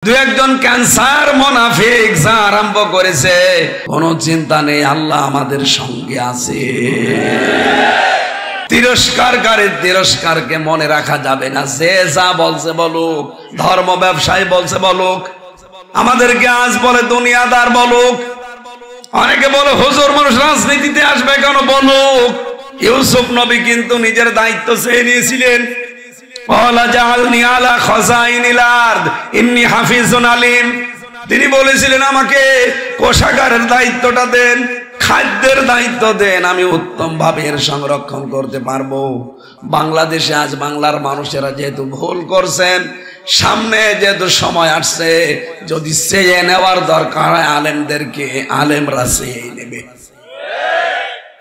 দু একজন ক্যান্সার মুনাফিক যা আরম্ভ করেছে, কোনো চিন্তা নেই, আল্লাহ আমাদের সঙ্গে আছে। তিরস্কারকারীর তিরস্কারকে মনে রাখা যাবে না। যে যা বলছে বলুক, ধর্ম ব্যবসায়ী বলছে বলুক, আমাদেরকে আজ বলে দুনিয়াদার বলুক, অনেকে বলে হুজুর মানুষ রাজনীতিতে আসবে কেন বলুক। ইউসুফ নবী কিন্তু নিজের দায়িত্ব চেয়ে নিয়েছিলেন। তিনি বলেছিলেন আমাকে কোষাগারের দায়িত্বটা দেন, খাদ্যের দায়িত্ব দেন, আমি উত্তম ভাবে এর সংরক্ষণ করতে পারবো। বাংলাদেশে আজ বাংলার মানুষেরা যেহেতু ভুল করছেন, সামনে যেহেতু সময় আসছে, যদি চেয়ে নেওয়ার দরকার হয় আলেমদেরকে, আলেমরা চেয়ে নেবে।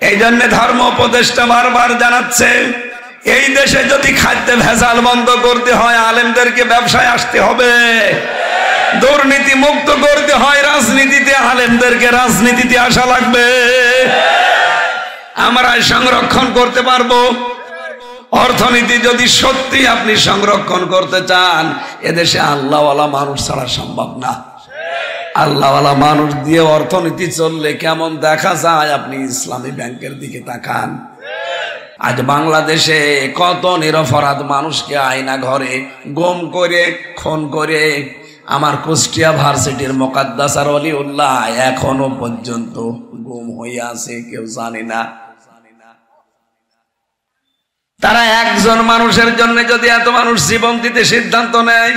এই জন্য ধর্ম উপদেষ্টা বারবার জানাচ্ছে, এই দেশে যদি খাদ্যে ভেজাল বন্ধ করতে হয় আলেমদেরকে ব্যবসায় আসতে হবে, দুর্নীতি মুক্ত করতে হয় রাজনীতিতে আলেমদেরকে রাজনীতিতে আসা লাগবে। আমরা সংরক্ষণ করতে পারবো। অর্থনীতি যদি সত্যি আপনি সংরক্ষণ করতে চান, এদেশে আল্লাহওয়ালা মানুষ ছাড়া সম্ভব না। আল্লাহওয়ালা মানুষ দিয়ে অর্থনীতি চললে কেমন দেখা যায়, আপনি ইসলামী ব্যাংকের দিকে তাকান। আজ বাংলাদেশে কত নিরপরাধ মানুষকে আয়না ঘরে গুম করে, খুন করে। আমার কুষ্টিয়া ভার্সিটির মোকাদ্দাসার ওলিউল্লাহ এখনো পর্যন্ত গুম হয়ে আছে, কেউ জানে না। তারা একজন মানুষের জন্য যদি এত মানুষ জীবন দিতে সিদ্ধান্ত নেয়,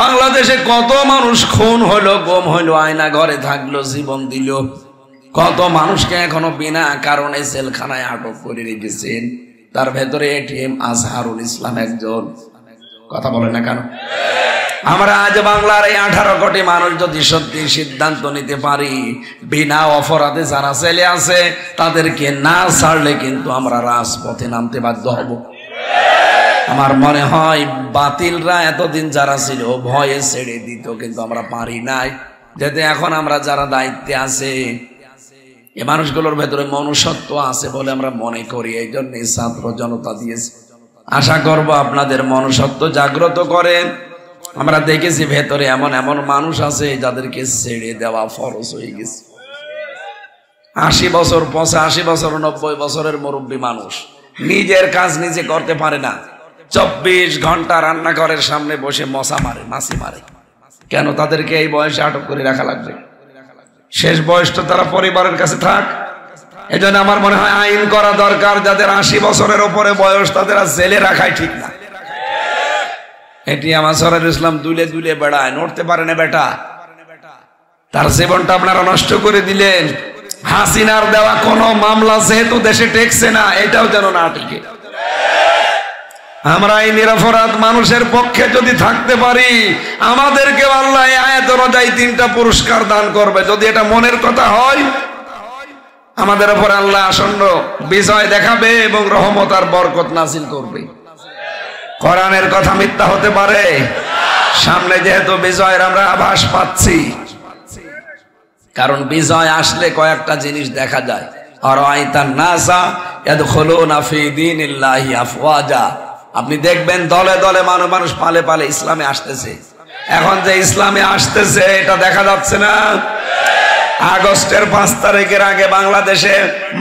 বাংলাদেশে কত মানুষ খুন হলো, গুম হইলো, আয়না ঘরে থাকলো, জীবন দিল। কত মানুষকে এখনো বিনা কারণে জেলখানায় আটক করে রেখেছেন। তার ভেতরে এটিএম আজহারুল ইসলাম একজন। কথা বলে না কেন? আমরা আজ বাংলার এই 18 কোটি মানুষ যদি সত্যি সিদ্ধান্ত নিতে পারি, বিনা অপরাধে যারা জেলে আছে তাদেরকে না ছাড়লে কিন্তু আমরা রাজপথে নামতে বাধ্য হব। আমার মনে হয় বাতিলরা এতদিন যারা ছিল ভয়ে ছেড়ে দিত, কিন্তু আমরা পারি নাই। যেতে এখন আমরা যারা দায়িত্বে আছে, এই মানুষগুলোর ভেতরে মনুষ্যত্ব আছে বলে আমরা মনে করি, এই জন্য ছাত্র জনতা দিয়েছে। আশা করব আপনাদের মনুষ্যত্ব জাগ্রত করেন। আমরা দেখেছি ভেতরে এমন এমন মানুষ আছে যাদেরকে ছেড়ে দেওয়া ফরজ হয়ে গেছে। 80 বছর, 85 বছর, 90 বছরের মুরব্বী মানুষ নিজের কাজ নিজে করতে পারে না, 24 ঘন্টা রান্নাঘরের সামনে বসে মশা মারে, মাছি মারে। কেন তাদেরকে এই বয়সে আটক করে রাখা লাগবে? শেষ বয়সটা তারা পরিবারের কাছে থাক। এই জন্য আমার মনে হয় আইন করা দরকার, যাদের 80 বছরের উপরে বয়স তাদের জেলে রাখাই ঠিক না। এটি আমার সরার ইসলাম দুলে দুলে বেড়ায়, নড়তে পারে না বেটা, তার জীবনটা আপনারা নষ্ট করে দিলেন। হাসিনার দেওয়া কোন মামলা যেহেতু দেশে টেকছে না, এটাও যেন না টিকে। আমরা এই নিরপরাধ মানুষের পক্ষে যদি থাকতে পারি, আমাদেরকে আল্লাহ আয়াত অনুযায়ী 3টা পুরস্কার দান করবে। যদি এটা মনের কথা হয়, আমাদের উপর আল্লাহ আসন্ন বিজয় দেখাবে এবং রহমত আর বরকত নাযিল করবে। কোরআনের কথা মিথ্যা হতে পারে? সামনে যেহেতু বিজয়ের আমরা আভাস পাচ্ছি, কারণ বিজয় আসলে কয়েকটা জিনিস দেখা যায়। আরাআইতান নাসা ইয়াদখুলুনা ফি দীনিল্লাহি আফওয়াজা। আপনি দেখবেন দলে দলে মানুষ পালে পালে ইসলামে আসতেছে। এখন যে ইসলামে আসতেছে এটা দেখা যাচ্ছে না? আগস্টের 5 তারিখের আগে বাংলাদেশে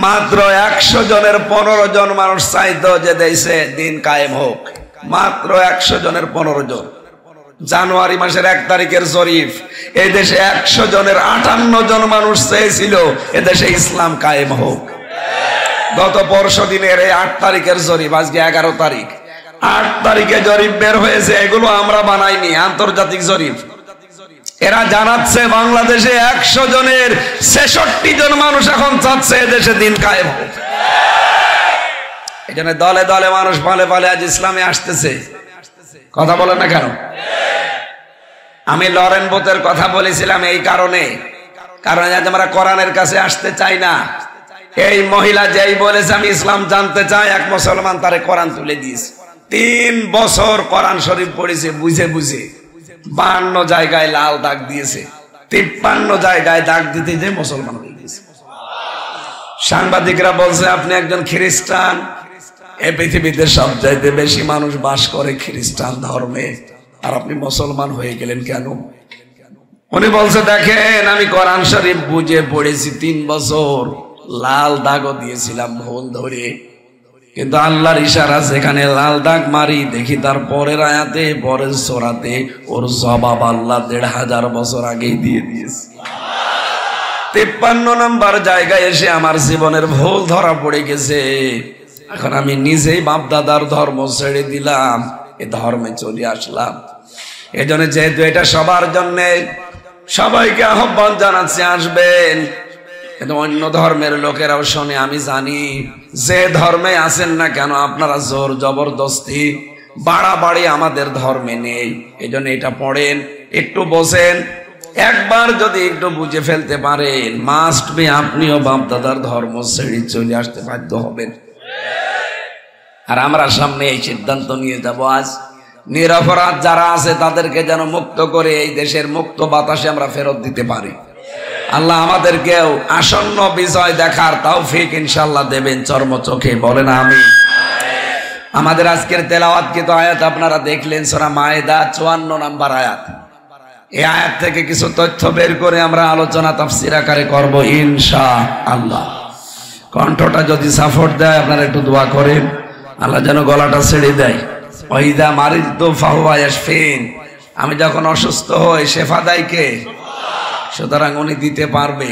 মাত্র 100 জনের 15 জন মানুষ চাইতো যে দেশে দিন কায়েম হোক। মাত্র 100 জনের 15 জন। জানুয়ারি মাসের 1 তারিখের জরিপ, এই দেশে 100 জনের 58 জন মানুষ চেয়েছিল এদেশে ইসলাম কায়েম হোক। গত পরশু দিনের এই 8 তারিখের জরিপ, আজকে 11 তারিখ, 8 তারিখে জরিপ বের হয়েছে। এগুলো আমরা বানাইনি, আন্তর্জাতিক জরিপ। এরা জানাচ্ছে বাংলাদেশে 100 জনের 66 জন মানুষ এখন চাচ্ছে এদেশে দিন কায়েম হোক। এই জন্য দলে দলে মানুষ পালে পালে আজ ইসলামে আসতেছে। কথা বলে না কেন? আমি লরেন বোথের কথা বলেছিলাম এই কারণে, কারণ আজ আমরা কোরআনের কাছে আসতে চাই না। এই মহিলা যেই বলেছে আমি ইসলাম জানতে চাই, এক মুসলমান তারে কোরআন তুলে দিয়েছে। 3 বছর কোরআন শরীফ পড়েছে বুঝে বুঝে। 52 জায়গায় লাল দাগ দিয়েছে, 53 জায়গায় দাগ দিতে যে মুসলমান হয়ে গেছে। সাংবাদিকরা বলছে আপনি একজন খ্রিস্টান, এই পৃথিবীতে সবচাইতে বেশি মানুষ বাস করে খ্রিস্টান ধর্মে, আর আপনি মুসলমান হয়ে গেলেন কেন? উনি বলছে, দেখেন আমি কোরআন শরীফ বুঝে পড়েছি 3 বছর, লাল দাগও দিয়েছিলাম ভুল ধরে, কিন্তু আল্লাহর ইশারা যেখানে লাল দাগ মারি দেখি তার পরের আয়াতে পরের সূরাতে ওর জবাব আল্লাহ 1500 বছর আগেই দিয়ে দিয়েছে। 53 নম্বর জায়গায় এসে আমার জীবনের ভুল ধরা পড়ে গেছে। এখন আমি নিজেই বাপ দাদার ধর্ম ছেড়ে দিলাম, এ ধর্মে চলে আসলাম। এজন্য যেহেতু এটা সবার জন্য, সবাইকে আহ্বান জানাচ্ছি আসবেন। কিন্তু অন্য ধর্মের লোকেরাও শোনে, আমি জানি যে ধর্মে আছেন না কেন আপনারা জোর জবরদস্তি বাড়াবাড়ি আমাদের ধর্মে নেই। এই জন্য এটা পড়েন, একটু বসেন, একবার যদি একটু বুঝে ফেলতে পারেন মাস্ট বি আপনিও বাপ দাদার ধর্ম ছেড়ে চলে আসতে বাধ্য হবেন। আর আমরা সামনে এই সিদ্ধান্ত নিয়ে যাব, আজ নিরপরাধ যারা আছে তাদেরকে যেন মুক্ত করে এই দেশের মুক্ত বাতাসে আমরা ফেরত দিতে পারি। আল্লাহ আমাদেরকেও আসন্ন বিজয় দেখার তৌফিক ইনশাআল্লাহ দেবেন চর্ম চোখে, বলেন আমিন। আমাদের আজকের তেলাওয়াতকৃত আয়াত আপনারা দেখলেন, সূরা মায়েদা 54 নম্বর আয়াত। এই আয়াত থেকে কিছু তথ্য বের করে আমরা আলোচনা তাফসীর আকারে করব ইনশাআল্লাহ। কণ্ঠটা যদি সাপোর্ট দেয় আপনারা একটু দোয়া করেন, আল্লাহ যেন গলাটা ছেড়ে দেয়। ওয়াইদা মারিদতু ফাহুয়া ইয়াশফিন, আমি যখন অসুস্থ হই শেফা দেয় কে? সুতরাং উনি দিতে পারবে।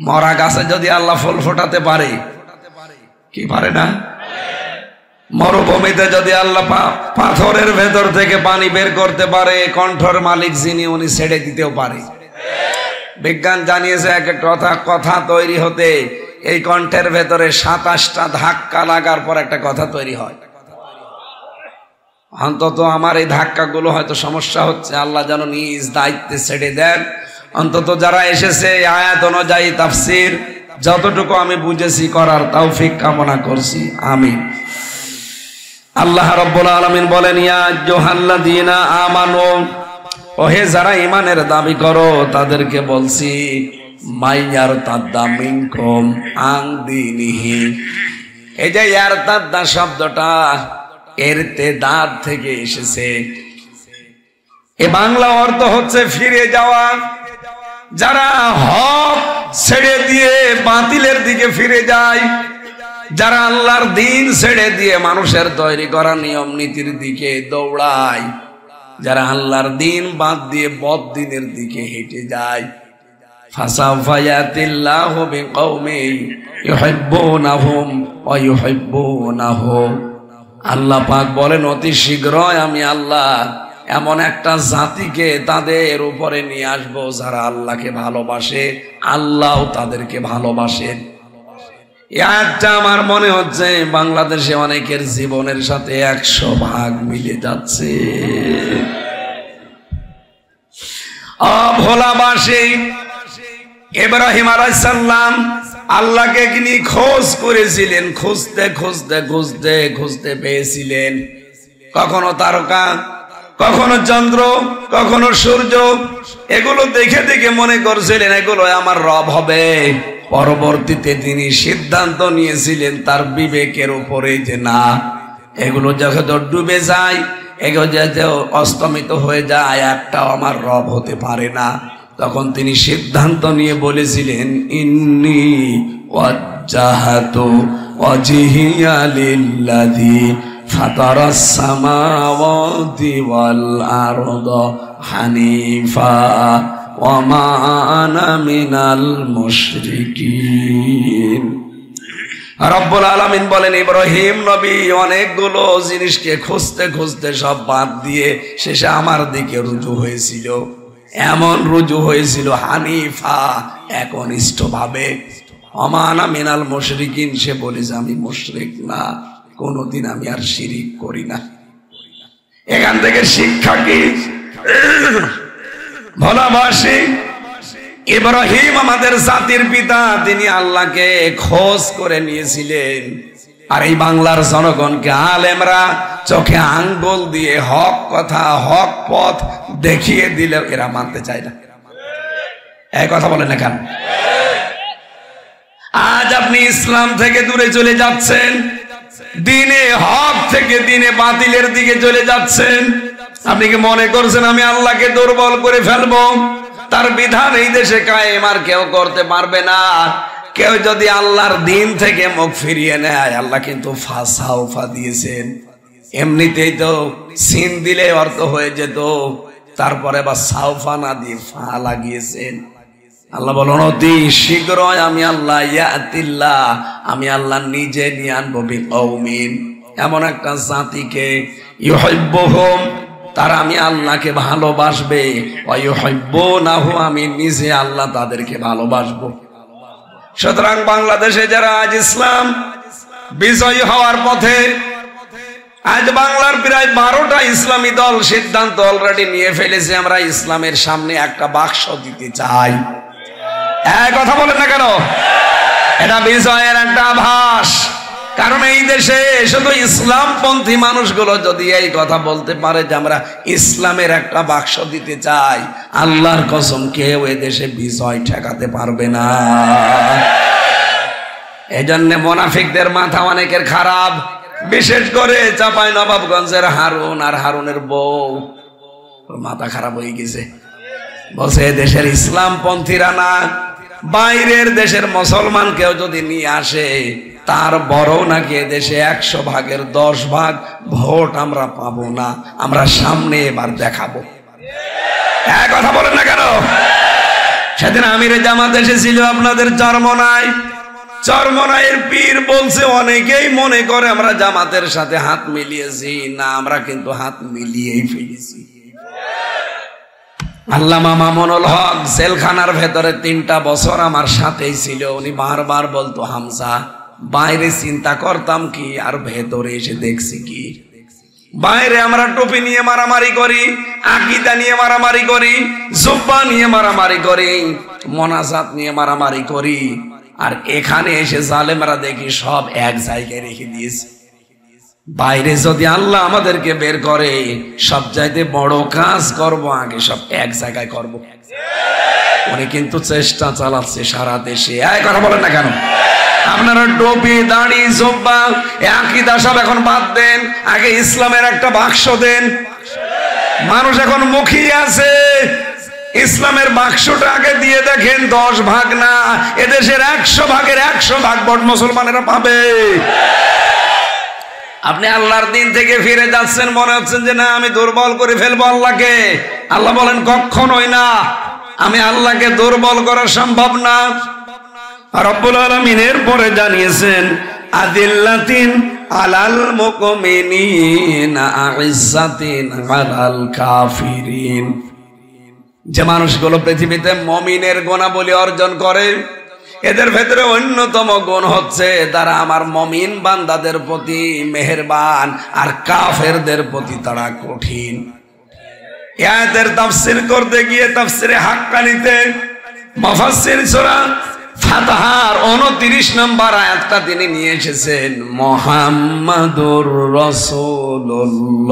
মরা গাছে যদি আল্লাহ ফুল ফোটাতে পারে, কি পারে না? মরুভূমিতে যদি আল্লাহ পাথরের ভেতর থেকে পানি বের করতে পারে, কণ্ঠর মালিক যিনি উনি ছেড়ে দিতেও পারে। বিজ্ঞান জানিয়েছে এক একটা কথা তৈরি হতে এই কণ্ঠের ভেতরে 27টা ধাক্কা লাগার পর একটা কথা তৈরি হয়। অন্তত আমার এই ধাক্কাগুলো হয়তো সমস্যা হচ্ছে, আল্লাহ যেন নিজ দায়িত্বে ছেড়ে দেন। অন্তত যারা এসেছে আয়াত অনুযায়ী তাফসীর যতটুকু আমি বুঝেছি করার তৌফিক কামনা করছি, আমিন। আল্লাহ রাব্বুল আলামিন বলেন, ইয়া আইয়ুহাল্লাযীনা আমানু, ওহে যারা ঈমানের দাবি করো তাদেরকে বলছি, মাইয়ারতাদ্দা মিনকুম আন দীনিহি। এই যে ইয়ারতাদ্দা শব্দটা ইরতিদাদ থেকে এসেছে। এ বাংলা অর্থ হচ্ছে ফিরে যাওয়া। যারা হক ছেড়ে দিয়ে বাতিলের দিকে ফিরে যায়, যারা আল্লাহর দিন ছেড়ে দিয়ে মানুষের তৈরি করা নিয়ম নীতির দিকে দৌড়ায়, যারা আল্লাহর দিন বাদ দিয়ে বদ দিনের দিকে হেঁটে যায়, ফাসাউফা ইয়াতিল্লাহু বিকওমিন ইউহিব্বুনাহুম ওয়া ইউহিব্বুনাহু। আল্লাহ পাক বলেন, অতি শীঘ্রই আমি আল্লাহ এমন একটা জাতিকে তাদের উপরে নিয়ে আসবো যারা আল্লাহকে ভালোবাসে, আল্লাহও তাদেরকে ভালোবাসেন। এই আয়াতটা আমার মনে হচ্ছে বাংলাদেশে অনেকের জীবনের সাথে 100 ভাগ মিলে যাচ্ছে। ভোলাবাসী ইব্রাহিম আলাইহিস সালাম আল্লাহকে তিনি খোঁজ করেছিলেন, খুঁজতে খুঁজতে খুঁজতে খুঁজতে পেয়েছিলেন। কখনো তারকা, কখনো চন্দ্র, কখনো সূর্য, এগুলো দেখে দেখে মনে করছিলেন এগুলো আমার রব হবে। পরবর্তীতে তিনি সিদ্ধান্ত নিয়েছিলেন তার বিবেকের উপরে যে না, এগুলো যখন ডুবে যায়, এগুলো যাতে অস্তমিত হয়ে যায়, একটাও আমার রব হতে পারে না। তখন তিনি সিদ্ধান্ত নিয়ে বলেছিলেন, ইন্নী ওয়াজ্জাহাতু ওয়াজহিয়া লিল্লাযী ফাতারাস সামাওয়াতি ওয়াল আরদা হানিফা ওয়া মা আনা মিনাল মুশরিকিন। রব্বুল আলামিন বলেন, ইব্রাহিম নবী অনেকগুলো জিনিসকে খুঁজতে খুঁজতে সব বাদ দিয়ে শেষে আমার দিকে রুজু হয়েছিল। এমন রুজু হয়েছিল হানিফা, একনিষ্ঠ ভাবে। ওয়া মা আনা মিনাল মুশরিকিন, সে বলেছে আমি মুশরিক না, কোনদিন আমি আর শিরিক করি না। এখান থেকে শিক্ষা কি? ভোলাবাসী ইব্রাহিম আমাদের জাতির পিতা, তিনি আল্লাহকে খোঁজ করে নিয়েছিলেন। আর এই বাংলার জনগণকে আলেমরা চোখে আঙ্গুল দিয়ে হক কথা, হক পথ দেখিয়ে দিলে এরা মানতে চায় না। এই কথা বলেন না কেন? আজ আপনি ইসলাম থেকে দূরে চলে যাচ্ছেন, দিনে হক থেকে দিনে বাতিলের দিকে চলে যাচ্ছেন। আপনি কি মনে করছেন আমি আল্লাহকে দুর্বল করে ফেলবো? তার বিধান এই দেশে কায়েম আর কেউ করতে পারবে না। কেউ যদি আল্লাহর দিন থেকে মুখ ফিরিয়ে নেয়, আল্লাহ কিন্তু ফাসাউফা দিয়েছেন। এমনিতেই তো সিন দিলে অর্থ হয়ে যেত, তারপরে বা সাউফা না দিয়ে ফা লাগিয়েছেন। আল্লাহ বলেন অতি শীঘ্রই আমি আল্লাহ ইয়াতিল্লাহ, আমি আল্লাহ নিজে নিয়ে আনবো বিকৌমিন, এমন একটা জাতিকে ইউহিব্বুহুম, তারা আমি আল্লাহকে ভালোবাসবে, ওয়া ইউহিব্বুনাহু, আমি নিজে আল্লাহ তাদেরকে ভালোবাসবো। সুতরাং বাংলাদেশে যারা আজ ইসলাম বিজয়ী হওয়ার পথে, আজ বাংলার প্রায় 12টা ইসলামী দল সিদ্ধান্ত অলরেডি নিয়ে ফেলেছে, আমরা ইসলামের সামনে একটা বাক্স দিতে চাই। এক কথা বলেন না কেন? এটা বিজয়ের একটা আভাস। কারণ এই দেশে শুধু ইসলামপন্থী মানুষগুলো যদি এই কথা বলতে পারে যে আমরা ইসলামের একটা বাক্স দিতে চাই, আল্লাহর কসম কেউ এ দেশে বিজয় ঠেকাতে পারবে না। এই জন্য মুনাফিকদের মাথা অনেকের খারাপ, বিশেষ করে চাঁপাইনবাবগঞ্জের হারুন আর হারুনের বউ, মাথা খারাপ হয়ে গেছে। বলছে দেশের ইসলামপন্থীরা না, বাইরের দেশের মুসলমান কেউ যদি নিয়ে আসে, তার বড় নাকি দেশে 100 ভাগের 10 ভাগ ভোট আমরা পাবো না, আমরা সামনে এবার দেখাবো। এক কথা বলেন না কেন? সেদিন আমিরে জামাত এসেছিল আপনাদের চরমনায়, চরমনায়ের পীর বলছে অনেকেই মনে করে আমরা জামাতের সাথে হাত মিলিয়েছি, না আমরা কিন্তু হাত মিলিয়েই ফেলেছি। আল্লামা মামুনুল হক জেলখানার ভেতরে 3টা বছর আমার সাথেই ছিল। উনি বারবার বলতো হামজা, বাইরে চিন্তা করতাম কি আর ভেতরে এসে দেখছি কি। বাইরে আমরা টুপি নিয়ে মারামারি করি, আকীদা নিয়ে মারামারি করি, জুব্বা নিয়ে মারামারি করি, মোনাজাত নিয়ে মারামারি করি, আর এখানে এসে জালেমরা দেখি সব এক জায়গায় রেখে দিয়েছে। বাইরে যদি আল্লাহ আমাদেরকে বের করে, সব চাইতে বড় কাজ করব, আগে সব এক জায়গায় করব। উনি কিন্তু চেষ্টা চালাচ্ছে সারা দেশে। এই কথা বলেন না কেন? আপনারা টুপি, দাড়ি, জুব্বা, আকীদা সব এখন বাদ দেন, আগে ইসলামের একটা বাক্স দেন। মানুষ এখন মুখিয়ে আছে, ইসলামের বাক্সটা আগে দিয়ে দেখেন। 10 ভাগ না, এদেশের 100 ভাগের 100 ভাগ ভোট মুসলমানেরা পাবে। আপনি আল্লাহর দিন থেকে ফিরে যাচ্ছেন, মনে হচ্ছেন যে না আমি দুর্বল করে ফেলবো আল্লাহকে। আল্লাহ বলেন কখনোই না, আমি আল্লাহকে দুর্বল করা সম্ভব না। রব্বুল আলামিন এরপরে জানিয়েছেন আদিল্লাতিন আলাল মুমিনিনা আইজ্জাতিন আলাল কাফিরিন, যে মানুষগুলো পৃথিবীতে মুমিনের গুণাবলী অর্জন করে, এদের ভেতরে অন্যতম গুণ হচ্ছে তারা আমার মুমিন বান্দাদের প্রতি মেহেরবান, আর কাফেরদের প্রতি তারা কঠিন। আয়াতের তাফসীর করতে গিয়ে তাফসীরে হাক্কানিতে মুফাসসির সূরা ফাতহার 29 নম্বর আয়াতটা তিনি নিয়ে এসেছেন, মুহাম্মাদুর রাসূলুল্লাহ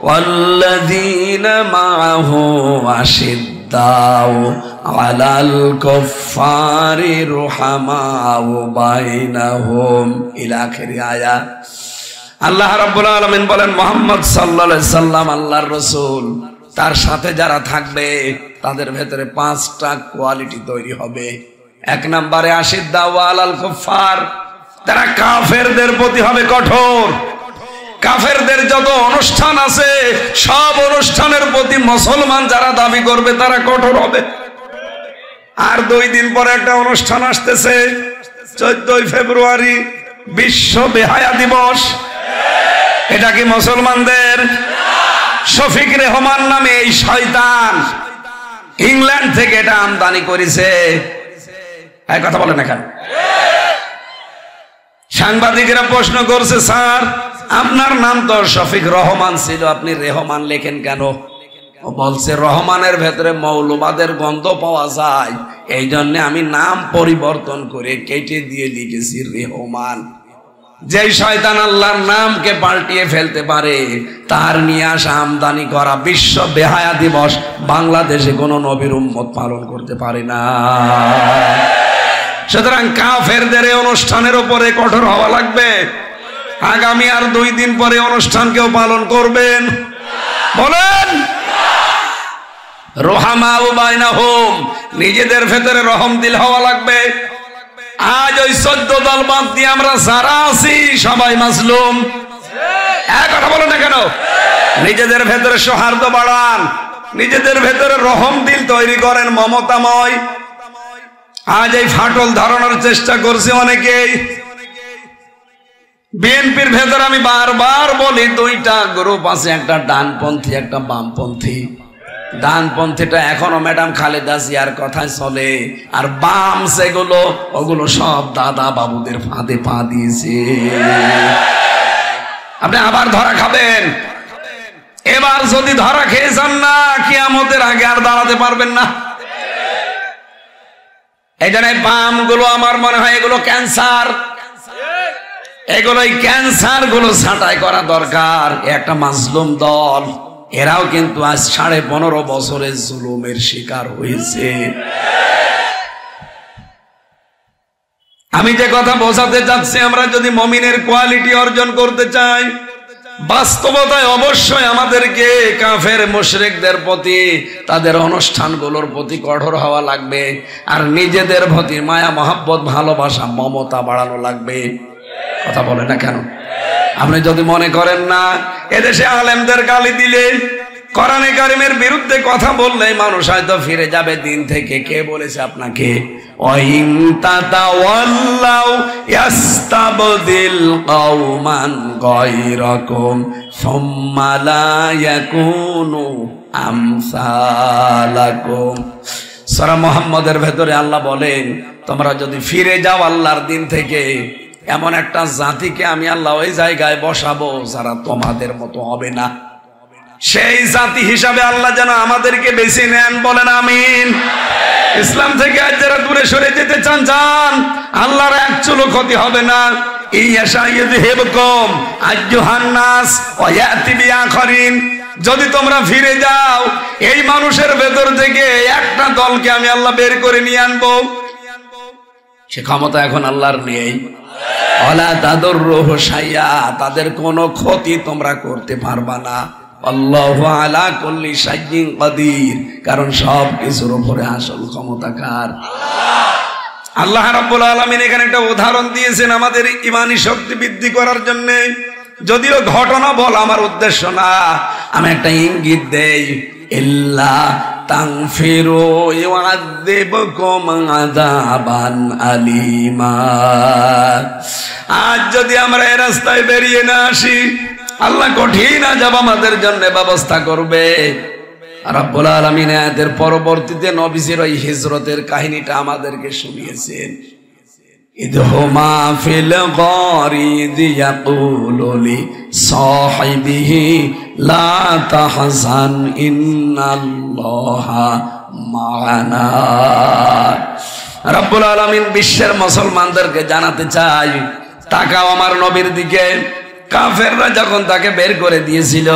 ওয়াল্লাযীনা মাআহু আশিদ্দাউ আলাল কুফফারি রুহামাউ বাইনাহুম ইলা আখিরি আয়াত। আল্লাহ রাব্বুল আলামিন বলেন মুহাম্মদ সাল্লাল্লাহু আলাইহি সাল্লাম আল্লাহর রাসূল, তার সাথে যারা থাকবে তাদের ভেতরে 5টা কোয়ালিটি তৈরি হবে। 1 নম্বরে আশিদ্দাউ আলাল কুফফার, তারা কাফেরদের প্রতি হবে কঠোর। কাফেরদের যত অনুষ্ঠান আছে সব অনুষ্ঠানের প্রতি মুসলমান যারা দাবি করবে তারা কঠোর হবে। আর 2 দিন পরে একটা অনুষ্ঠান আসতেছে, 14ই ফেব্রুয়ারি বিশ্ব বেহায়া দিবস। এটা কি মুসলমানদের? শফিক রেহমান নামে এই শয়তান ইংল্যান্ড থেকে এটা আমদানি করেছে। এই কথা বলেন এখানে। সাংবাদিকেরা প্রশ্ন করছে, স্যার আপনার নাম তো শফিক রহমান ছিল, আপনি রেহমান লেখেন কেন? ও বলছে রহমানের ভেতরে মৌলবাদের গন্ধ পাওয়া যায়, এই জন্য আমি নাম পরিবর্তন করে কেটে দিয়ে লিখেছি রেহমান। যেই শয়তান আল্লাহর নামকে পাল্টিয়ে ফেলতে পারে, তার নিয়ে আসা আমদানি করা বিশ্ব বেহায়া দিবস বাংলাদেশে কোন নবীর উম্মত পালন করতে পারে না। সুতরাং কাফেরদের এই অনুষ্ঠানের উপরে কঠোর হওয়া লাগবে। আগামী আর 2 দিন পরে অনুষ্ঠান কেউ পালন করবেন, বলেন রোহামাউ বাইনাহুম, নিজেদের ভেতরে রহম দিল হওয়া লাগবে। আজ ওই 14 দল বাদ দিয়ে আমরা যারা আছি সবাই মাজলুম। এক কথা বলেন না কেন? নিজেদের ভেতরে সৌহার্দ্য বাড়ান, নিজেদের ভেতরে রহম দিল তৈরি করেন, মমতাময়। আজ এই ফাটল ধরানোর চেষ্টা করছে অনেকেই। বিএনপির ভেতরে আমি বারবার বলি দুইটা গ্রুপ আছে, একটা ডানপন্থী একটা বামপন্থী। ডানপন্থীটা এখনো ম্যাডাম খালেদা জিয়ার কথায় চলে, আর বাম যেগুলো ওগুলো সব দাদা বাবুদের ফাঁদে পা দিয়েছে। আপনি আবার ধরা খাবেন। এবার যদি ধরা খেয়ে যান না, কিয়ামতের আগে আর দাঁড়াতে পারবেন না। এই জন্য বাম গুলো আমার মনে হয় এগুলো ক্যান্সার, এগুলো এই ক্যান্সার গুলো ছাঁটাই করা দরকার। একটা মাজলুম দল, এরাও কিন্তু আজ 15.5 বছরের জুলুমের শিকার হয়েছে। আমি যে কথা বোঝাতে চাচ্ছি, আমরা যদি মুমিনের কোয়ালিটি অর্জন করতে চাই, বাস্তবতায় অবশ্যই আমাদেরকে কাফের মুশরিকদের প্রতি, তাদের অনুষ্ঠানগুলোর প্রতি কঠোর হওয়া লাগবে, আর নিজেদের প্রতি মায়া মহব্বত ভালোবাসা মমতা বাড়ানো লাগবে। কথা বলে না কেন? আপনি যদি মনে করেন না এদেশে আলেমদের গালি দিলে, কোরআনে কারিমের বিরুদ্ধে কথা বললে মানুষ হয়তো ফিরে যাবে দিন থেকে, কে বলেছে আপনাকে? ওয়াইন তাতাওয়াল্লাউ ইয়াস্তাবদিল কওমান গায়রাকুম সুম্মা লা ইয়াকুনু আমসালাকুম। সূরা মুহাম্মদের ভেতরে আল্লাহ বলেন, তোমরা যদি ফিরে যাও আল্লাহর দিন থেকে, এমন একটা জাতিকে আমি আল্লাহ ওই জায়গায় বসাবো যারা তোমাদের মতো হবে না। সেই জাতি হিসাবে আল্লাহ যেন আমাদেরকে বেছে নেন, বলেন আমিন। ইসলাম থেকে আজ যারা দূরে সরে যেতে চান যান, আল্লাহর এক চুলো ক্ষতি হবে না। যদি তোমরা ফিরে যাও, এই মানুষের ভেতর থেকে একটা দলকে আমি আল্লাহ বের করে নিয়ে আনবো। সে ক্ষমতা এখন আল্লাহর নেই। ওয়ালা তাদুররুহু শাইআ, তাদের কোনো ক্ষতি তোমরা করতে পারবা না। আল্লাহু আলা কুল্লি শাইইন কাদির, কারণ সব কিছুর উপরে আসল ক্ষমতা কার? আল্লাহ রাব্বুল আলামিন এখানে একটা উদাহরণ দিয়েছেন আমাদের ঈমানি শক্তি বৃদ্ধি করার জন্য। যদিও ঘটনা বলা আমার উদ্দেশ্য না, আমি একটা ইঙ্গিত দেই। ইল্লা তাগফিরু ইউআযযিবকুম আযাবান আলীমা। আজ যদি আমরা এই রাস্তায় বেরিয়ে না আসি, আল্লাহ কঠিন আযাব আমাদের জন্য ব্যবস্থা করবে। রাব্বুল আলামিন আয়াতের পরবর্তীতে নবীজির ওই হিজরতের কাহিনীটা আমাদেরকে শুনিয়েছেন। ইদহুমা ফিল গারি ইয়াকুলু লি সাহিবিহি লা তাহজান ইন্নাল্লাহা মা'ানা। রাব্বুল আলামিন বিশ্বের মুসলমানদেরকে জানাতে চাই, তাকাও আমার নবীর দিকে। কাফেররা যখন তাকে বের করে দিয়েছিল,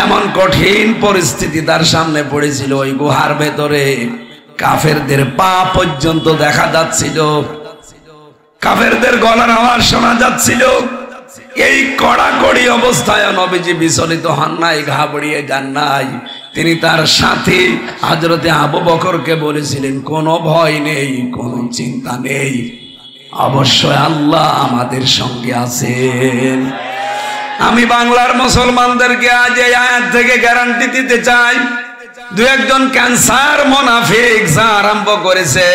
এমন কঠিন পরিস্থিতি তার সামনে পড়েছিল, ওই গুহার ভেতরে কাফেরদের পা পর্যন্ত দেখা যাচ্ছিল, কাফেরদের গলার আওয়াজ শোনা যাচ্ছিল। এই কড়াকড়ি অবস্থায় নবীজি বিচলিত হন নাই, ঘাবড়িয়ে যান নাই। তিনি তার সাথী হযরতে আবু বকরকে বলেছিলেন, কোনো ভয় নেই, কোনো চিন্তা নেই, অবশ্যই আল্লাহ আমাদের সঙ্গে আছেন। আমি বাংলার মুসলমানদেরকে আজ এই আয়াত থেকে গ্যারান্টি দিতে চাই, দু একজন ক্যান্সার মুনাফিক যা আরম্ভ করেছে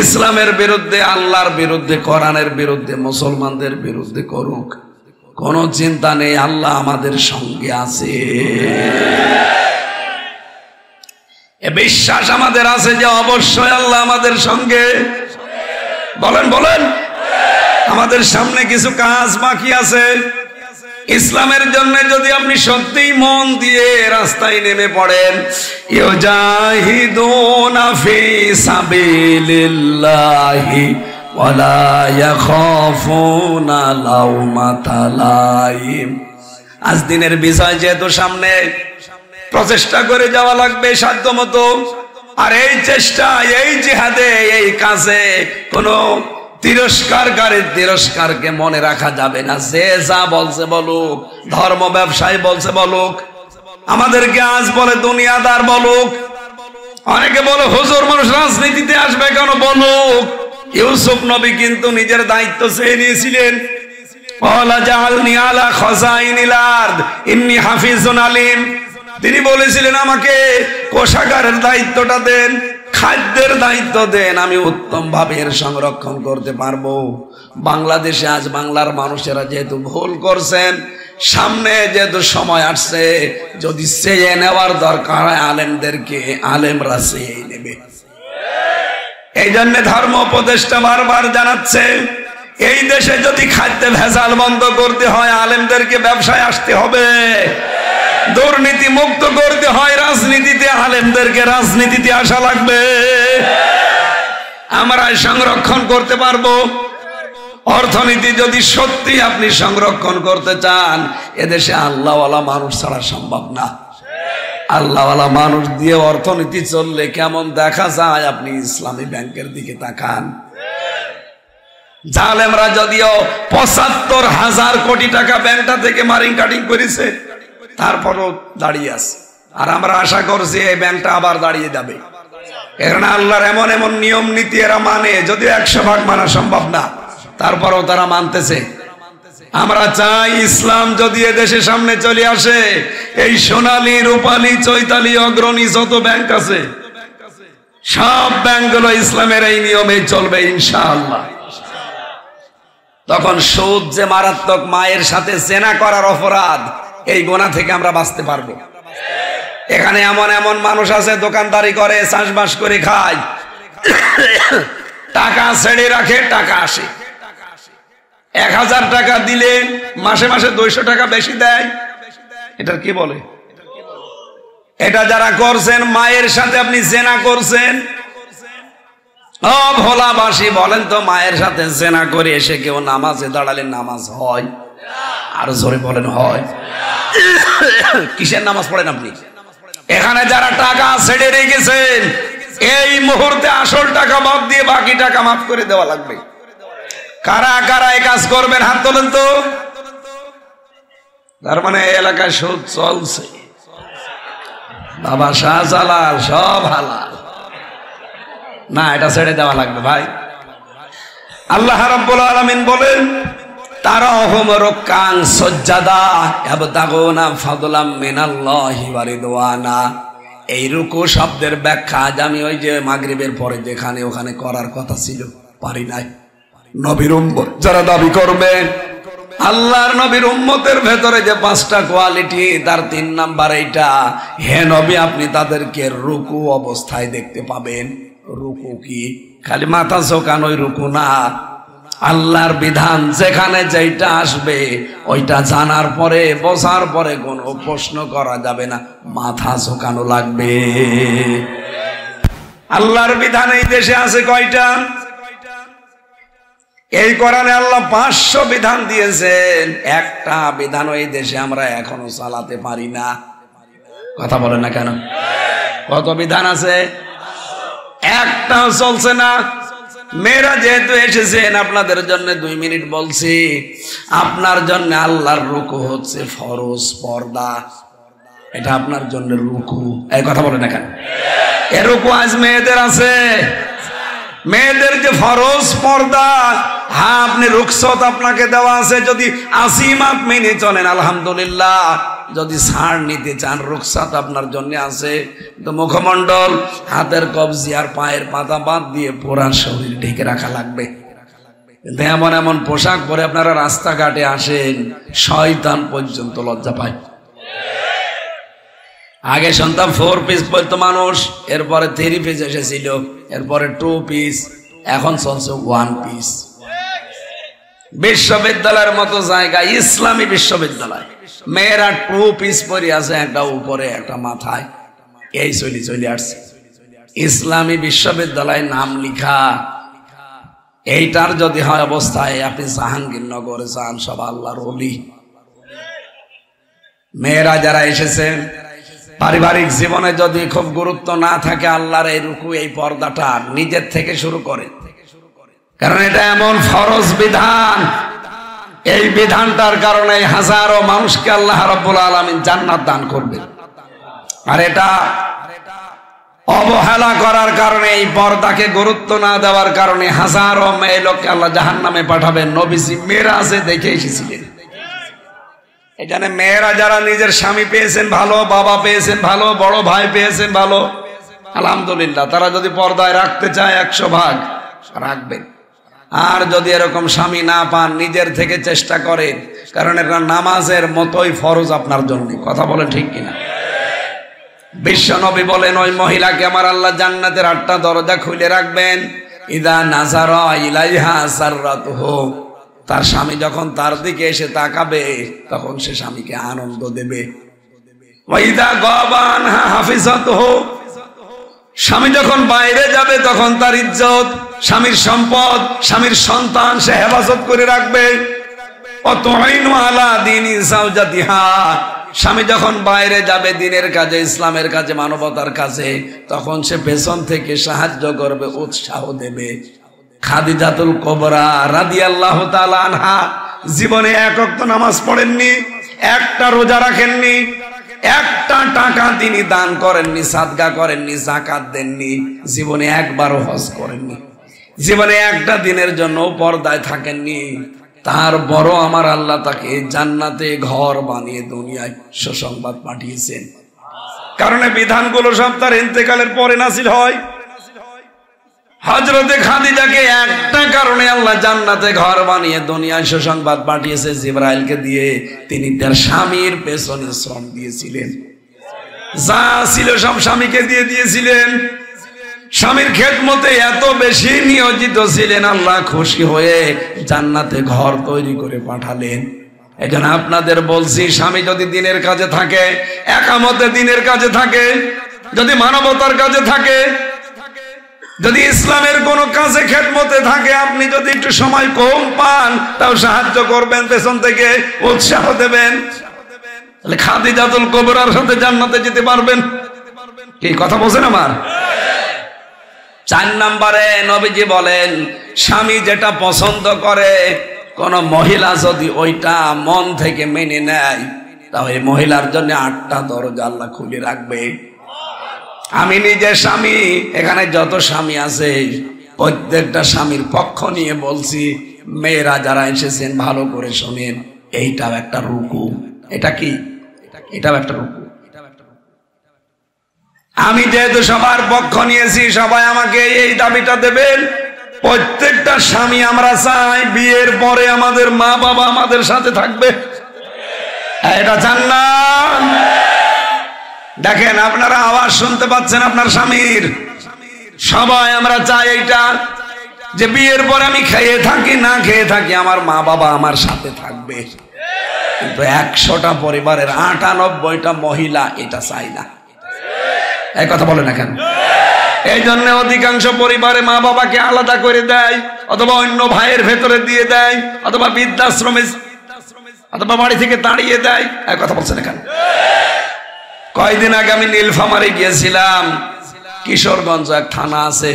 ইসলামের বিরুদ্ধে, আল্লাহর বিরুদ্ধে, কোরআনের বিরুদ্ধে, মুসলমানদের বিরুদ্ধে করুক, কোনো চিন্তা নেই, আল্লাহ আমাদের সঙ্গে আছে। এ বিশ্বাস আমাদের আছে যে অবশ্যই আল্লাহ আমাদের সঙ্গে। বলেন বলেন। আমাদের সামনে কিছু কাজ বাকি আছে। ইসলামের জন্য যদি আপনি সত্যিই মন দিয়ে রাস্তায় নেমে পড়েন, ইউজাহিদুনা ফি সাবিলিল্লাহি ওয়ালা ইয়াখাফুনা লাউমাতা লাইম। আজ দিনের বিজয় যেহেতু সামনে, প্রচেষ্টা করে যাওয়া লাগবে সাধ্যমতো। আর এই চেষ্টা, এই জিহাদে, এই কাজে কোনো তিরস্কারকে মনে রাখা যাবে না। যে যা বলছে বলুক, ধর্ম ব্যবসায়ী বলছে বলুক, আমাদেরকে আজ বলে দুনিয়াদার বলুক, অনেকে বলে হুজুর মানুষ রাজনীতিতে আসবে কেন, বলুক। ইউসুফ নবী কিন্তু নিজের দায়িত্ব চেয়ে নিয়েছিলেন। তিনি বলেছিলেন আমাকে কোষাগারের দায়িত্বটা দেন, খাদ্যের দায়িত্ব দেন, আমি উত্তম ভাবে এর সংরক্ষণ করতে পারবো। বাংলাদেশে আজ বাংলার মানুষেরা যেহেতু ভুল করছেন, সামনে যেহেতু সময় আসছে, যদি চেয়ে নেওয়ার দরকার হয় আলেমদেরকে, আলেমরা চেয়ে নেবে। এই জন্য ধর্ম উপদেষ্টা বারবার জানাচ্ছে, এই দেশে যদি খাদ্যে ভেজাল বন্ধ করতে হয় আলেমদেরকে ব্যবসায় আসতে হবে, দুর্নীতি মুক্ত করতে হয় রাজনীতিতে, আলেমদেরকে রাজনীতিতে আসা লাগবে। আমরা সংরক্ষণ করতে পারবো। অর্থনীতি যদি সত্যি আপনি সংরক্ষণ করতে চান, এদেশে আল্লাহওয়ালা মানুষ ছাড়া সম্ভব না। আল্লাহওয়ালা মানুষ দিয়ে অর্থনীতি চললে কেমন দেখা যায়, আপনি ইসলামী ব্যাংকের দিকে তাকান। জালেমরা যদিও ৭৫,০০০ কোটি টাকা ব্যাংকটা থেকে মারিং কাটিং করেছে, তারপরও দাঁড়িয়ে আছে। আর আমরা আশা করছি এই ব্যাংকটা আবার দাঁড়িয়ে যাবে। এখানে আল্লাহর এমন এমন নিয়ম নীতি এরা মানে, যদিও ১০০ ভাগ মানা সম্ভব না, তারপরও তারা মানতেছে। আমরা চাই ইসলাম যদি এদেশের সামনে চলে আসে, এই সোনালী, রূপালী, চৈতালি, অগ্রণী যত ব্যাংক আছে, সব ব্যাংকগুলো ইসলামের এই নিয়মে চলবে ইনশাআল্লাহ। তখন সুদ যে মারাত্মক, মায়ের সাথে জেনা করার অপরাধ, এই গোনা থেকে আমরা বাঁচতে পারবো। এখানে এমন এমন মানুষ আছে দোকানদারি করে, চাষবাস করে খায়, টাকা ছেড়ে রাখে, টাকা আসে। ১,০০০ টাকা দিলে মাসে মাসে ২০০ টাকা বেশি দেয়। এটা কি বলে? এটা যারা করছেন, মায়ের সাথে আপনি জেনা করছেন। ও ভোলাবাসী বলেন তো, মায়ের সাথে জেনা করে এসে কেউ নামাজে দাঁড়ালে নামাজ হয়? আর জোরে বলেন হয়? কিসের নামাজ পড়েন আপনি? এখানে যারা টাকা ছেড়ে রেখেছেন, এই মুহূর্তে আসল টাকা বাদ দিয়ে বাকি টাকা মাফ করে দেওয়া লাগবে। কারা কারা এই কাজ করবেন হাত তোলেন তো। তার মানে এই এলাকায় সুদ চলছে, বাবা শাহজালাল সব হালাল না, এটা ছেড়ে দেওয়া লাগবে ভাই। আল্লাহ রাব্বুল আলামিন বলেন, তারাহুম রুকআন সুজদা ইয়াবতাগুনা ফাদলাম মিনাল্লাহি ওয়া রিদওয়ানা। এই রুকু শব্দের ব্যাখ্যা আজ আমি ওই যে মাগরিবের পরে যেখানে ওখানে করার কথা ছিল, পারি নাই। নবীর উম্মত যারা দাবি করবে, আল্লাহর নবীর উম্মতের ভেতরে যে 5টা কোয়ালিটি, তার 3 নাম্বার এইটা, হে নবী আপনি তাদেরকে রুকু অবস্থায় দেখতে পাবেন। রুকু কি খালি মাথা ঝোঁকানোই রুকু না, আল্লাহর বিধান যেখানে যেটা আসবে ওইটা জানার পরে, বোঝার পরে কোনো প্রশ্ন করা যাবে না, মাথা ঝোঁকানো লাগবে। আল্লাহর বিধান এই দেশে আছে কয়টা? এই কোরআনে আল্লাহ 500 বিধান দিয়েছেন, একটা বিধান এই দেশে আমরা এখনো চালাতে পারি না। কথা বলেন না কেন? কত বিধান আছে, একটাও চলছে না। মেয়েরা যেহেতু এসেছেন, আপনাদের জন্য 2 মিনিট বলছি। আপনার জন্য আল্লাহর রুকু হচ্ছে ফরজ, পর্দা, এটা আপনার জন্য রুকু। এই কথা বলেন না কেন? এ রুকু আজ মেয়েদের আছে। মেয়েদের যে ফরজ পর্দা, হ্যাঁ আপনি রুখসত আপনাকে দেওয়া আছে, যদি আসিমাত মেনে চলেন আলহামদুলিল্লাহ। যদি ছাড় নিতে চান, রুখসাত আপনার জন্য আছে। তো মুখমণ্ডল, হাতের কবজি আর পায়ের পাতা বাদ দিয়ে পুরা শরীর ঢেকে রাখা লাগবে। কিন্তু এমন এমন পোশাক পরে আপনারা রাস্তাঘাটে আসেন, শয়তান পর্যন্ত লজ্জা পায়। আগে শুনতাম 4 পিস পরতো মানুষ, এরপরে 3 পিস এসেছিল, এরপরে 2 পিস, এখন চলছে 1 পিস। বিশ্ববিদ্যালয়ের মতো জায়গায়, ইসলামী বিশ্ববিদ্যালয়, মেয়েরা 2 পিস পরে আছে, একটা উপরে একটা মাথায়। এই চলে আসছে ইসলামী বিশ্ববিদ্যালয় নাম লিখা। এইটার যদি হয় অবস্থায়, আপনি জাহাঙ্গীরনগরে যান, সব আল্লাহর ওলি। মেয়েরা যারা এসেছেন, পারিবারিক জীবনে যদি খুব গুরুত্ব না থাকে, আল্লাহর এই রুকু, এই পর্দাটা নিজের থেকে শুরু করে। কারণ এটা এমন ফরজ বিধান, এই বিধানটার কারণে হাজারো মানুষকে আল্লাহ রাব্বুল আলামিন জান্নাত দান করবে। আর এটা অবহেলা করার কারণে, এই পর্দাকে গুরুত্ব না দেওয়ার কারণে হাজারো মেয়ে লোককে আল্লাহ জাহান্নামে পাঠাবেন। নবীজি মেরাজে দেখে এসেছিলেন। এখানে মেয়েরা যারা নিজের স্বামী পেয়েছেন ভালো, বাবা পেয়েছেন ভালো, বড় ভাই পেয়েছেন ভালো, আলহামদুলিল্লাহ, তারা যদি পর্দায় রাখতে চায় 100 ভাগ রাখবেন। আর যদি এরকম স্বামী না পান, নিজের থেকে চেষ্টা করেন, কারণ এটা নামাজের মতোই ফরজ আপনার জন্য। কথা বলেন ঠিক কিনা? বিশ্ব নবী বলেন, ওই মহিলাকে আমার আল্লাহ জান্নাতের 8টা দরজা খুলে রাখবেন। ইদা নাজারা ইলাইহা সাররাতুহু, তার স্বামী যখন তার দিকে এসে তাকাবে তখন সে স্বামীকে আনন্দ দেবে। ওয়া ইদা গাবা আনহা হাফিজাতুহু, স্বামী যখন বাইরে যাবে তখন তার ইজ্জত, স্বামীর সম্পদ, স্বামীর সন্তান সে হেফাজত করে রাখবে। অতুইনু আলা দীনি যাওজাতিহা, স্বামী যখন বাইরে যাবে দিনের কাজে, ইসলামের কাজে, মানবতার কাজে, তখন সে পেছন থেকে সাহায্য করবে, উৎসাহ দেবে। খাদিজাতুল কুবরা রাদিয়াল্লাহু তাআলা আনহা জীবনে 1 ওয়াক্ত নামাজ পড়েননি, একটা রোজা রাখেননি, একটা টাকা তিনি দান করেননি, সাদকা করেননি, যাকাত দেননি, জীবনে একবারও হজ করেননি, জীবনে একটা দিনের জন্য পর্দায় থাকেননি। তারপর আমার আল্লাহ তাকে জান্নাতে ঘর বানিয়ে দুনিয়ায় সুসংবাদ পাঠিয়েছেন। কারণ বিধানগুলো সব তার ইন্তেকালের পরে নাযিল হয়। হযরতে খাদিজাকে একটা কারণে আল্লাহ জান্নাতে ঘর বানিয়ে দুনিয়ায় সুসংবাদ পাঠিয়েছে, জিবরাইলকে দিয়ে। তিনি তার স্বামীর পেছনে শ্রম দিয়েছিলেন, যা ছিল সব স্বামীকে দিয়ে দিয়েছিলেন। স্বামীর খেদমতে এত বেশি নিয়োজিত ছিলেন, আল্লাহ খুশি হয়ে জান্নাতে ঘর তৈরি করে পাঠালেন। এজন্য আপনাদের বলছি, স্বামী যদি দিনের কাজে থাকে, একামতে দিনের কাজে থাকে, যদি মানবতার কাজে থাকে, যদি ইসলামের কোন কাজে খেদমতে থাকে, আপনি যদি একটু সময় কম পান তাও সাহায্য করবেন, পেছন থেকে উৎসাহ দেবেন, তাহলে খাদিজাতুল কুবরার সাথে জান্নাতে যেতে পারবেন। কি কথা বলছেন আমার? 4 নম্বরে নবীজি বলেন, স্বামী যেটা পছন্দ করে কোন মহিলা যদি ওইটা মন থেকে মেনে নেয়, তাহলে মহিলার জন্য 8টা দরজা আল্লাহ খুলে রাখবে। আমি নিজে স্বামী, এখানে যত স্বামী আছে প্রত্যেকটা স্বামীর পক্ষ নিয়ে বলছি, মেয়েরা যারা এসেছেন ভালো করে শোনেন, এইটাও একটা রুকু। এটা কি? এটাও একটা রুকু। আমি যেহেতু সবার পক্ষ নিয়েছি, সবাই আমাকে এই দাবিটা দেবেন। প্রত্যেকটা স্বামী আমরা চাই বিয়ের পরে আমাদের মা বাবা আমাদের সাথে থাকবে। এটা চান না? দেখেন, আপনারা আওয়াজ শুনতে পাচ্ছেন আপনার স্বামীর। সবাই আমরা চাই এইটা, যে বিয়ের পর আমি খেয়ে থাকি না খেয়ে থাকি, আমার মা বাবা আমার সাথে থাকবে। কিন্তু 100টা পরিবারের 98টা মহিলা এটা চাই না। এই কথা বলে না কেন? এই জন্য অধিকাংশ পরিবারে মা বাবাকে আলাদা করে দেয়, অথবা অন্য ভাইয়ের ভেতরে দিয়ে দেয়, অথবা বৃদ্ধাশ্রমে, অথবা বাড়ি থেকে তাড়িয়ে দেয়। এই কথা বলছে না কেন? কয়দিন আগে আমি নীলফামারে গিয়েছিলাম, কিশোরগঞ্জ এক থানা আছে,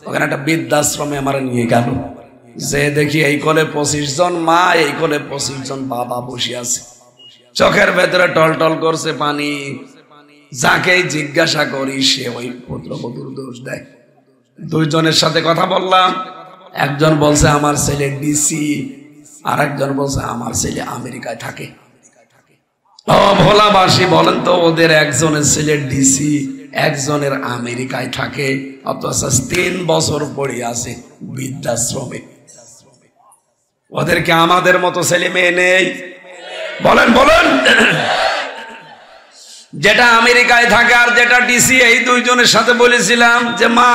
ওখানে একটা বৃদ্ধাশ্রমে আমার নিয়ে গেল। যে দেখি এই কোলে 25 জন মা, এই কোলে 25 জন বাবা বসে আছে, চোখের ভেতরে টলটল করছে পানি। যাকেই জিজ্ঞাসা করি সে ওই পুত্রবধূর দোষ দেয়। 2 জনের সাথে কথা বললাম, একজন বলছে আমার ছেলে ডিসি, আর একজন বলছে আমার ছেলে আমেরিকায় থাকে। ও ভোলাবাসী, বলেন তো, ওদের একজনের ছেলে ডিসি, একজনের আমেরিকায় থাকে, অথচ 3 বছর পড়ে আছে বৃদ্ধাশ্রমে। ওদেরকে আমাদের মতো ছেলে মেয়ে নেই? বলেন বলেন। যেটা আমেরিকায় থাকে আর যেটা ডিসি, এই 2 জনের সাথে বলেছিলাম যে মা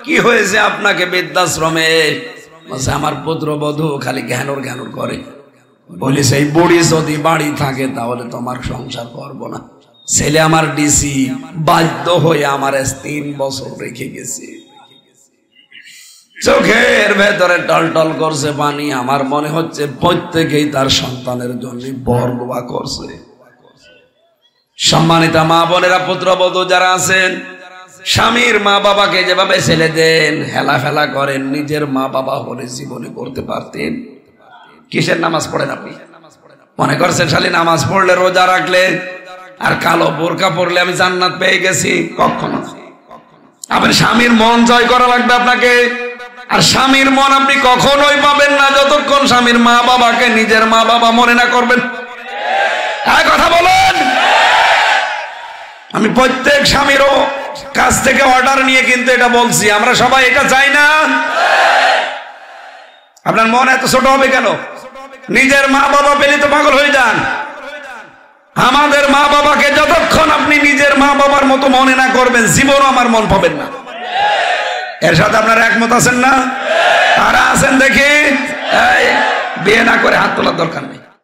কি হয়েছে আপনাকে বৃদ্ধাশ্রমে? বলছে আমার পুত্রবধূ খালি ঘ্যানোর ঘ্যানোর করে। বলি সেই বুড়ি যদি বাড়ি থাকে তাহলে তোমার সংসার করবো না। ছেলে আমার ডিসি, বাধ্য হয়ে আমার 3 বছর রেখে গেছে। চোখের ভেতরে টলটল করছে পানি। আমার মনে হচ্ছে প্রত্যেকেই তার সন্তানের জন্য বরদোয়া করছে। সম্মানিতা মা বোনেরা, পুত্রবধূ যারা আছেন, স্বামীর মা বাবাকে যেভাবে ছেলে দেন, হেলা ফেলা করেন, নিজের মা বাবা হলে জীবনে করতে পারতেন। কিসের নামাজ পড়েন আপনি? মনে করছেন খালি নামাজ পড়লে, রোজা রাখলে আর কালো বোরকা পরলে আমি জান্নাত পেয়ে গেছি, কখনো না। আপনার স্বামীর মন জয় করা লাগবে আপনাকে। আর স্বামীর মন আপনি কখনোই পাবেন না যতক্ষণ স্বামীর মা বাবাকে নিজের মা বাবা মনে না করবেন। কথা বলেন। আমি প্রত্যেক স্বামীরও কাছ থেকে অর্ডার নিয়ে কিন্তু এটা বলছি, আমরা সবাই এটা চাই না। আপনার মন এত ছোট হবে কেন? নিজের মা বাবা পেলে তো পাগল হয়ে যান। আমাদের মা বাবাকে যতক্ষণ আপনি নিজের মা বাবার মতো মনে না করবেন, জীবনও আমার মন পাবেন না। এর সাথে আপনারা একমত আছেন না? তারা আছেন দেখি, বিয়ে না করে হাত তোলার দরকার নেই।